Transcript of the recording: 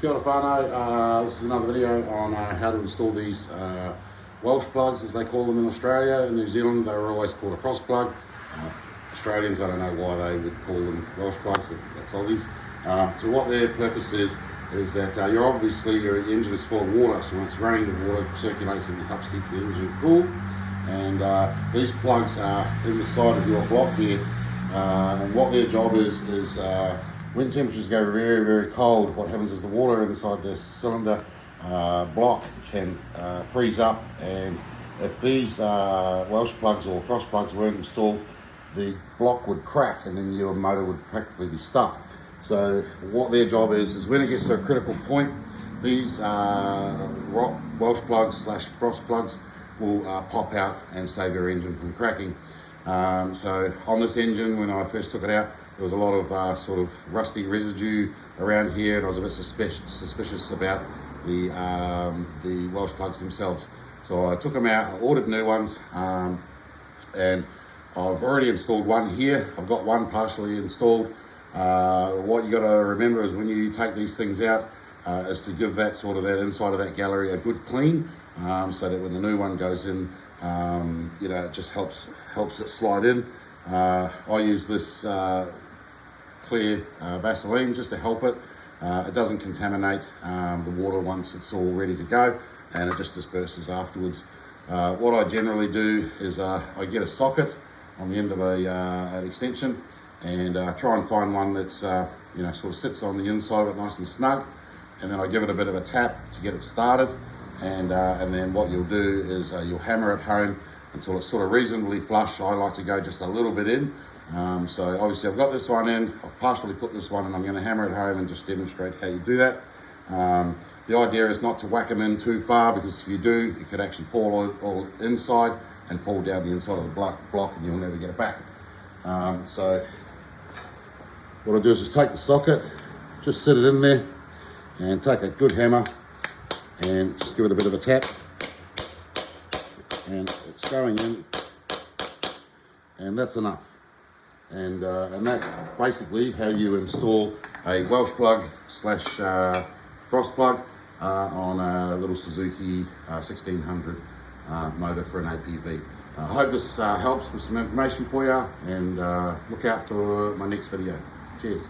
Kia ora whānau, this is another video on how to install these Welsh plugs, as they call them in Australia. In New Zealand they were always called a frost plug. Australians, I don't know why they would call them Welsh plugs, but that's Aussies. So what their purpose is that your engine is full of water, so when it's running, the water circulates and helps keep the engine cool. And these plugs are in the side of your block here, and what their job is when temperatures go very, very cold, what happens is the water inside this cylinder block can freeze up, and if these Welsh plugs or frost plugs weren't installed, the block would crack and then your motor would practically be stuffed. So what their job is when it gets to a critical point, these Welsh plugs / frost plugs will pop out and save your engine from cracking. So on this engine, when I first took it out, there was a lot of sort of rusty residue around here, and I was a bit suspicious about the Welsh plugs themselves. So I took them out, I ordered new ones, and I've already installed one here. I've got one partially installed. What you got to remember is when you take these things out, is to give that inside of that gallery a good clean, so that when the new one goes in, it just helps it slide in. I use this clear Vaseline just to help it. It doesn't contaminate the water once it's all ready to go, and it just disperses afterwards. What I generally do is I get a socket on the end of an extension, and try and find one that's sort of sits on the inside of it nice and snug, and then I give it a bit of a tap to get it started, and then what you'll do is you'll hammer it home until it's sort of reasonably flush. I like to go just a little bit in. So obviously I've got this one in, I've partially put this one in, I'm going to hammer it home and just demonstrate how you do that. The idea is not to whack them in too far, because if you do, it could actually fall all inside and fall down the inside of the block and you'll never get it back. So what I'll do is just take the socket, just sit it in there, and take a good hammer and just give it a bit of a tap, and it's going in, and that's enough. And that's basically how you install a Welsh plug / frost plug on a little Suzuki 1600 motor for an APV. I hope this helps with some information for you, and look out for my next video. Cheers.